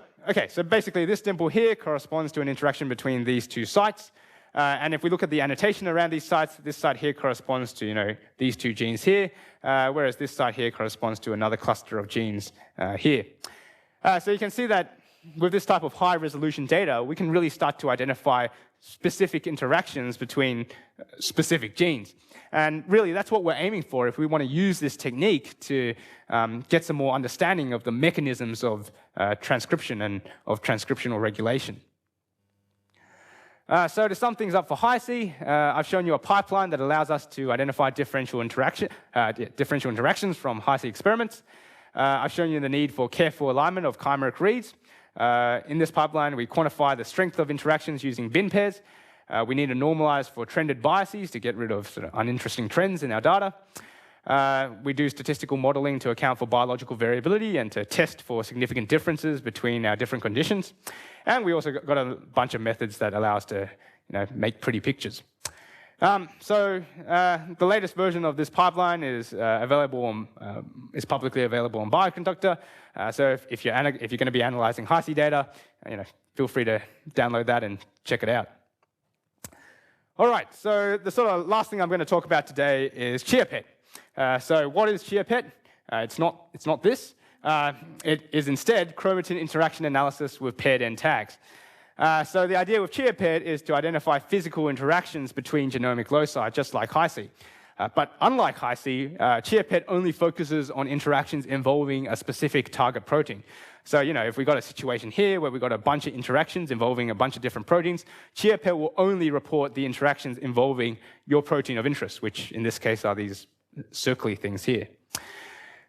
basically this dimple here corresponds to an interaction between these two sites. And if we look at the annotation around these sites, this site here corresponds to these two genes here, whereas this site here corresponds to another cluster of genes here. So you can see that with this type of high-resolution data, we can really start to identify specific interactions between specific genes. And really, that's what we're aiming for if we want to use this technique to get some more understanding of the mechanisms of transcription and of transcriptional regulation. So to sum things up for Hi-C, I've shown you a pipeline that allows us to identify differential interactions from Hi-C experiments. I've shown you the need for careful alignment of chimeric reads. In this pipeline, we quantify the strength of interactions using bin pairs. We need to normalize for trended biases to get rid of sort of uninteresting trends in our data. We do statistical modeling to account for biological variability and to test for significant differences between our different conditions. And we also got a bunch of methods that allow us to make pretty pictures. The latest version of this pipeline is is publicly available on Bioconductor. So if you're going to be analyzing Hi-C data, feel free to download that and check it out. All right, so the sort of last thing I'm going to talk about today is ChIA-PET. So what is ChIA-PET? It's not this. It is instead chromatin interaction analysis with paired end tags. So the idea with ChIA-PET is to identify physical interactions between genomic loci, just like Hi-C. But unlike Hi-C, ChIA-PET only focuses on interactions involving a specific target protein. So, if we've got a situation here where we've got a bunch of interactions involving a bunch of different proteins, ChIA-PET will only report the interactions involving your protein of interest, which in this case are these circly things here.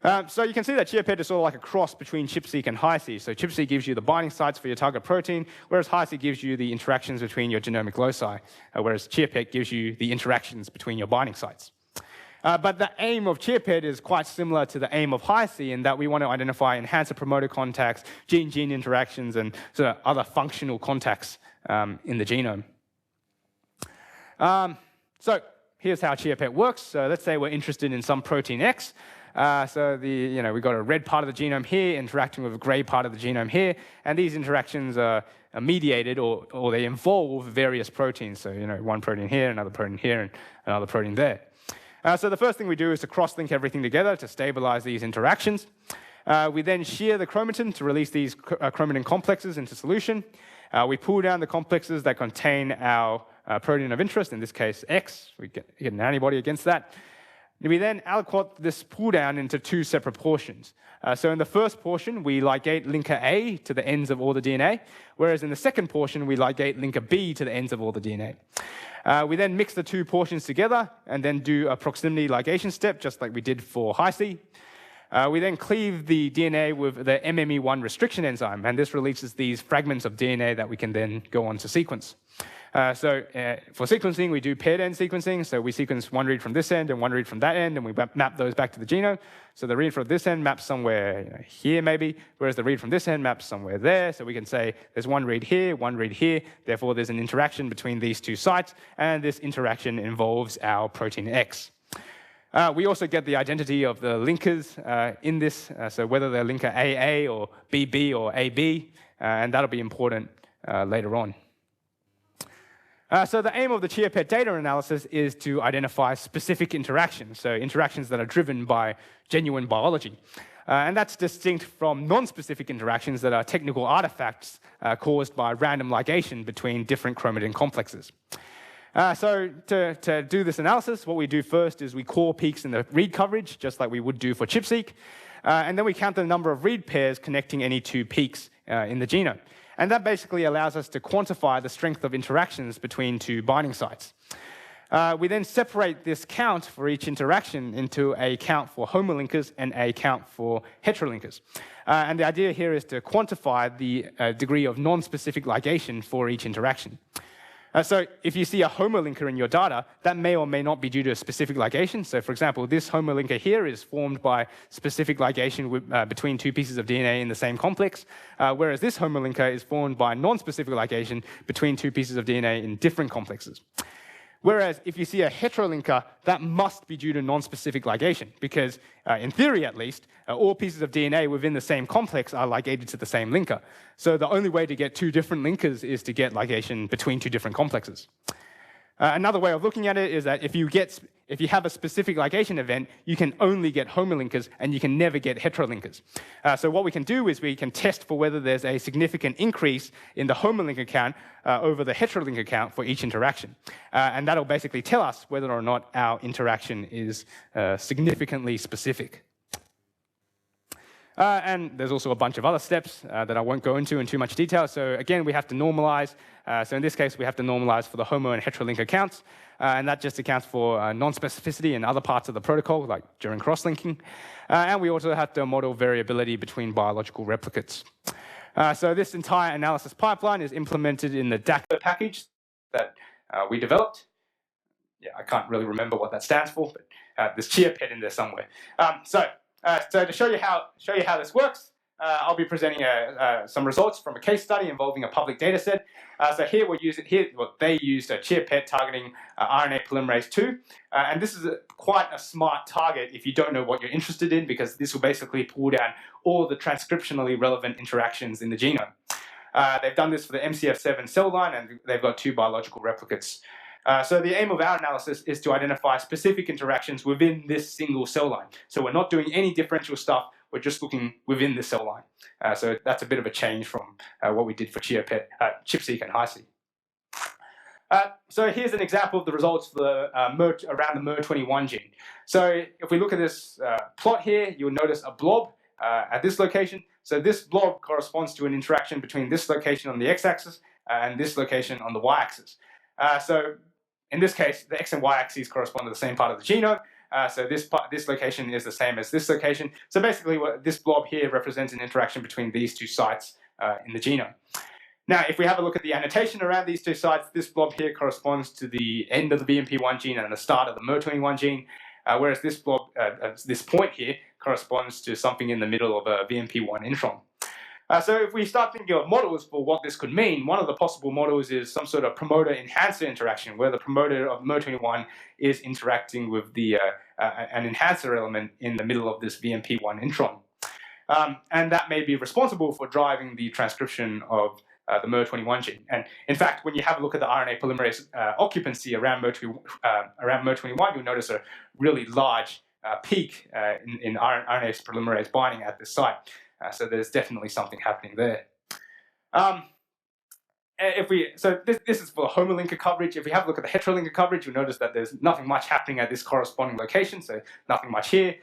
So you can see that ChIA-PET is sort of like a cross between CHIP-seq and Hi-seq. So CHIP-seq gives you the binding sites for your target protein, whereas Hi-seq gives you the interactions between your genomic loci, whereas ChIA-PET gives you the interactions between your binding sites. But the aim of ChIA-PET is quite similar to the aim of Hi-seq in that we want to identify enhancer-promoter contacts, gene-gene interactions, and sort of other functional contacts in the genome. So here's how ChIA-PET works. So let's say we're interested in some protein X. So we've got a red part of the genome here interacting with a gray part of the genome here, and these interactions are mediated or they involve various proteins. So one protein here, another protein here, and another protein there. So the first thing we do is to cross-link everything together to stabilize these interactions. We then shear the chromatin to release these chromatin complexes into solution. We pull down the complexes that contain our protein of interest, in this case X. We get an antibody against that. We then aliquot this pull down into two separate portions. So in the first portion, we ligate linker A to the ends of all the DNA, whereas in the second portion, we ligate linker B to the ends of all the DNA. We then mix the two portions together and then do a proximity ligation step, just like we did for Hi-seq. We then cleave the DNA with the MME1 restriction enzyme, and this releases these fragments of DNA that we can then go on to sequence. For sequencing, we do paired end sequencing. So we sequence one read from this end and one read from that end, and we map those back to the genome. So the read from this end maps somewhere here maybe, whereas the read from this end maps somewhere there. So we can say there's one read here, therefore there's an interaction between these two sites, and this interaction involves our protein X. We also get the identity of the linkers in this, so whether they're linker AA or BB or AB, and that'll be important later on. So the aim of the ChIA-PET data analysis is to identify specific interactions, so interactions that are driven by genuine biology. And that's distinct from non-specific interactions that are technical artifacts caused by random ligation between different chromatin complexes. So to do this analysis, what we do first is we call peaks in the read coverage, just like we would do for ChIP-seq, and then we count the number of read pairs connecting any two peaks in the genome. And that basically allows us to quantify the strength of interactions between two binding sites. We then separate this count for each interaction into a count for homolinkers and a count for heterolinkers. And the idea here is to quantify the degree of non-specific ligation for each interaction. So if you see a homolinker in your data, that may or may not be due to a specific ligation. So for example, this homolinker here is formed by specific ligation between two pieces of DNA in the same complex, whereas this homolinker is formed by non-specific ligation between two pieces of DNA in different complexes. Whereas if you see a heterolinker, that must be due to non-specific ligation, because in theory at least, all pieces of DNA within the same complex are ligated to the same linker. So the only way to get two different linkers is to get ligation between two different complexes. Another way of looking at it is that if you have a specific ligation event, you can only get homolinkers and you can never get heterolinkers. So what we can do is we can test for whether there's a significant increase in the homolinker count over the heterolinker count for each interaction. And that'll basically tell us whether or not our interaction is significantly specific. And there's also a bunch of other steps that I won't go into in too much detail. So again, we have to normalize. So in this case, we have to normalize for the homo and heterolinker counts. And that just accounts for non-specificity in other parts of the protocol, like during cross-linking. And we also have to model variability between biological replicates. So this entire analysis pipeline is implemented in the DACA package that we developed. Yeah, I can't really remember what that stands for, but there's ChIA-PET in there somewhere. So to show you how this works, I'll be presenting some results from a case study involving a public data set. So here they used a ChIA-PET targeting RNA polymerase II, and this is quite a smart target if you don't know what you're interested in, because this will basically pull down all the transcriptionally relevant interactions in the genome. They've done this for the MCF7 cell line, and they've got two biological replicates. So the aim of our analysis is to identify specific interactions within this single cell line. So we're not doing any differential stuff, we're just looking within the cell line. So that's a bit of a change from what we did for ChIA-PET, ChIP-seq and Hi-seq. So here's an example of the results for the around the MER21 gene. So if we look at this plot here, you'll notice a blob at this location. So this blob corresponds to an interaction between this location on the x-axis and this location on the y-axis. So in this case, the x and y axes correspond to the same part of the genome, So this location is the same as this location. So basically, this blob here represents an interaction between these two sites in the genome. Now, if we have a look at the annotation around these two sites, this blob here corresponds to the end of the VMP1 gene and the start of the MER21 gene, whereas this blob, this point here, corresponds to something in the middle of a VMP1 intron. So if we start thinking of models for what this could mean, one of the possible models is some sort of promoter-enhancer interaction, where the promoter of MER21 is interacting with the an enhancer element in the middle of this VMP1 intron. And that may be responsible for driving the transcription of the MER21 gene. And in fact, when you have a look at the RNA polymerase occupancy around MER21, you'll notice a really large peak in RNase polymerase binding at this site. So there's definitely something happening there. So this is for homolinker coverage. If we have a look at the heterolinker coverage, you'll notice that there's nothing much happening at this corresponding location. So nothing much here,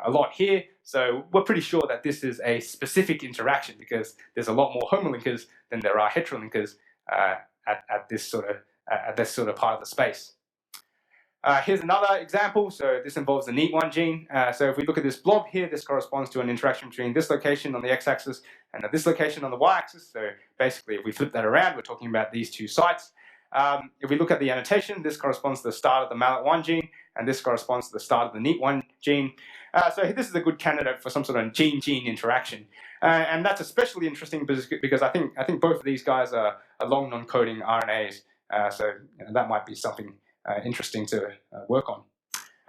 a lot here. So we're pretty sure that this is a specific interaction because there's a lot more homolinkers than there are heterolinkers at this sort of part of the space. Here's another example. So this involves the NEAT1 gene. So if we look at this blob here, this corresponds to an interaction between this location on the x-axis and this location on the y-axis. So basically, if we flip that around, we're talking about these two sites. If we look at the annotation, this corresponds to the start of the MALAT1 gene, and this corresponds to the start of the NEAT1 gene. So this is a good candidate for some sort of gene-gene interaction. And that's especially interesting because I think both of these guys are long non-coding RNAs. So that might be something interesting to work on.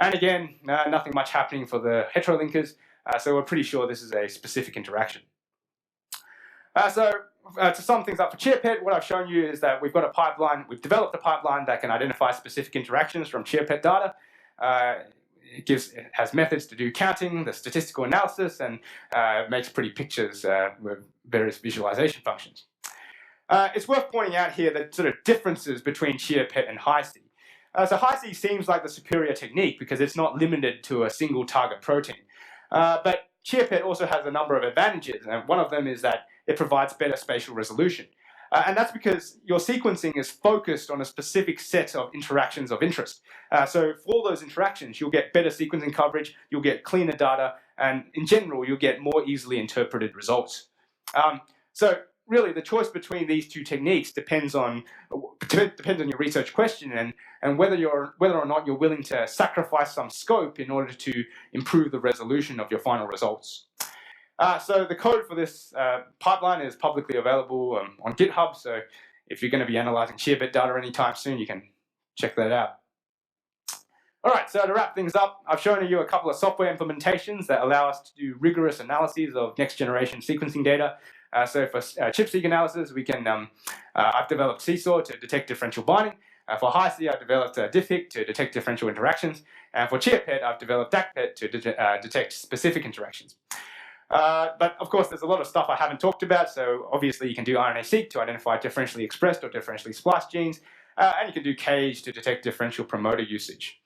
And again, nothing much happening for the heterolinkers, so we're pretty sure this is a specific interaction. To sum things up for CHIA-PET, what I've shown you is that we've got a pipeline, we've developed a pipeline that can identify specific interactions from CHIA-PET data. It has methods to do counting, the statistical analysis, and makes pretty pictures with various visualization functions. It's worth pointing out here that sort of differences between CHIA-PET and High-C. So High-C seems like the superior technique because it's not limited to a single target protein. But CHIA-PET also has a number of advantages, and one of them is that it provides better spatial resolution. And that's because your sequencing is focused on a specific set of interactions of interest. So for all those interactions, you'll get better sequencing coverage, you'll get cleaner data, and in general, you'll get more easily interpreted results. So really, the choice between these two techniques depends on your research question and whether or not you're willing to sacrifice some scope in order to improve the resolution of your final results. So the code for this pipeline is publicly available on GitHub. So if you're going to be analyzing ChIA-PET data anytime soon, you can check that out. All right, so to wrap things up, I've shown you a couple of software implementations that allow us to do rigorous analyses of next-generation sequencing data. So for CHIP-seq analysis, we can. I've developed Seesaw to detect differential binding. For High-C, I've developed diffhic to detect differential interactions. And for ChIA-PET, I've developed DAC-PET to detect specific interactions. But of course, there's a lot of stuff I haven't talked about. So obviously, you can do RNA-seq to identify differentially expressed or differentially spliced genes. And you can do CAGE to detect differential promoter usage.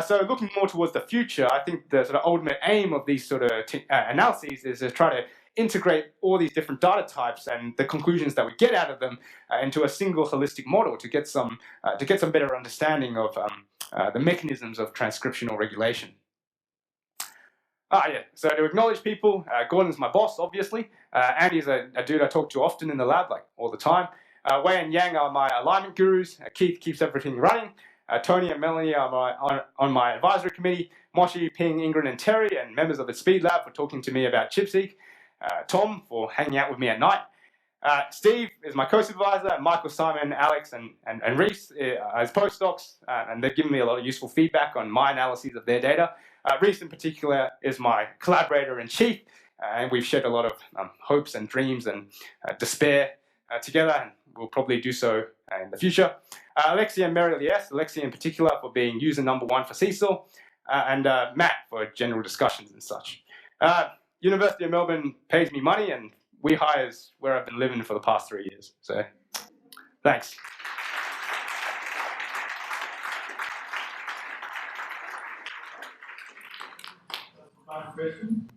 So looking more towards the future, I think the sort of ultimate aim of these sort of analyses is to try to integrate all these different data types and the conclusions that we get out of them into a single holistic model to get some better understanding of the mechanisms of transcriptional regulation. So to acknowledge people, Gordon's my boss, obviously. Andy's a dude I talk to often in the lab, like all the time. Wei and Yang are my alignment gurus. Keith keeps everything running. Tony and Melanie are on my advisory committee. Moshi, Ping, Ingrid, and Terry, and members of the Speed Lab for talking to me about CHIP-seq. Tom for hanging out with me at night. Steve is my co-supervisor. Michael, Simon, Alex, and Reese as postdocs, and they've given me a lot of useful feedback on my analyses of their data. Reese in particular is my collaborator in chief, and we've shared a lot of hopes and dreams and despair together, and we'll probably do so in the future. Alexia and Mary Lies, Alexia in particular for being user #1 for Seesaw, and Matt for general discussions and such. University of Melbourne pays me money, and WEHI is where I've been living for the past 3 years. So, thanks. Final question?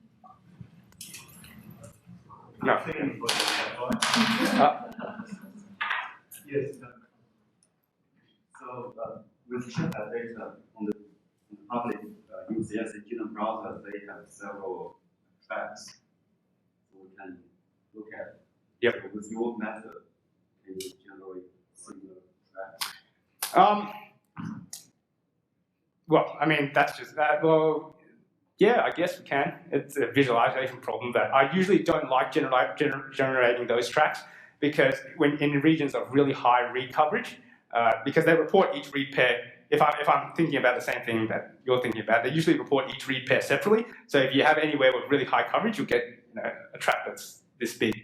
No. Yes. So with ChIA-PET data on the public in CSA genome browser, they have several tracks, so we can look at. Yep. So with your method, can you generate similar tracks? Well, I mean, that's just that. Well, yeah, I guess we can. It's a visualization problem that I usually don't like generating those tracks because when in regions of really high read coverage, because they report each read pair. If I'm thinking about the same thing that you're thinking about, they usually report each read pair separately. So if you have anywhere with really high coverage, you'll get a track that's this big,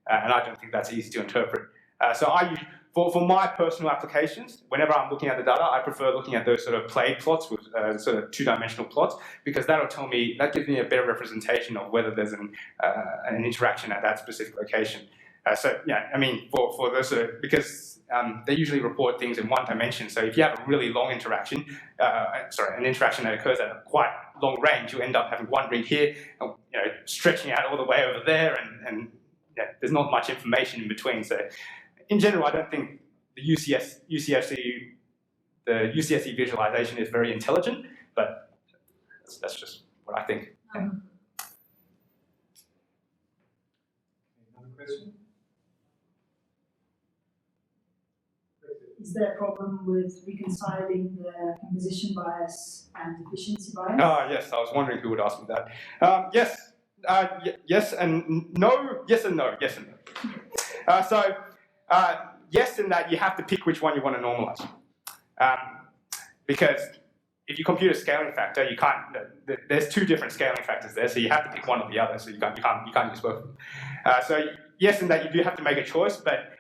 and I don't think that's easy to interpret. So I use. For my personal applications, whenever I'm looking at the data, I prefer looking at those sort of plaid plots with sort of two-dimensional plots because that gives me a better representation of whether there's an interaction at that specific location. So yeah, I mean, for those sort of, because they usually report things in one dimension. So if you have a really long interaction, an interaction that occurs at a quite long range, you end up having one read here, stretching out all the way over there, and there's not much information in between. So in general, I don't think the UCSC visualization is very intelligent, but that's just what I think. Another question? Is there a problem with reconciling the composition bias and efficiency bias? Oh, yes, I was wondering who would ask me that. Yes, yes and no, yes and no, yes and no. Yes, in that you have to pick which one you want to normalize. Because if you compute a scaling factor, you can't, there's two different scaling factors there, so you have to pick one or the other, so you can't use both of them. So yes, in that you do have to make a choice, but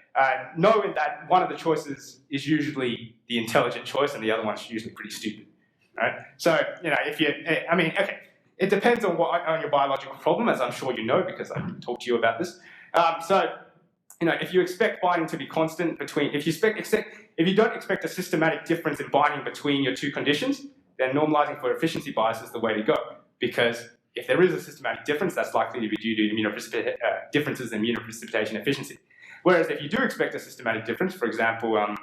no, in that one of the choices is usually the intelligent choice and the other one's usually pretty stupid, right? So, if you, I mean, okay, it depends on your biological problem, as I'm sure you know, because I talked to you about this. If you expect binding to be constant if you don't expect a systematic difference in binding between your two conditions, then normalizing for efficiency bias is the way to go. Because if there is a systematic difference, that's likely to be due to differences in immunoprecipitation efficiency. Whereas if you do expect a systematic difference, for example, in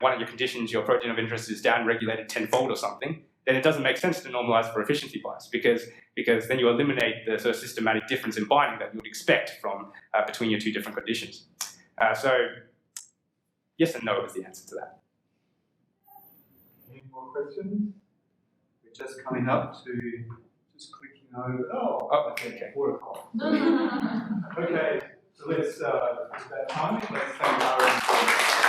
one of your conditions, your protein of interest is down-regulated tenfold or something, then it doesn't make sense to normalize for efficiency bias because then you eliminate the sort of systematic difference in binding that you would expect from between your two different conditions. So yes and no is the answer to that. Any more questions? We're just coming up to just clicking over. Oh, okay. 4 o'clock. Okay, so it's that time. Let's thank Aaron for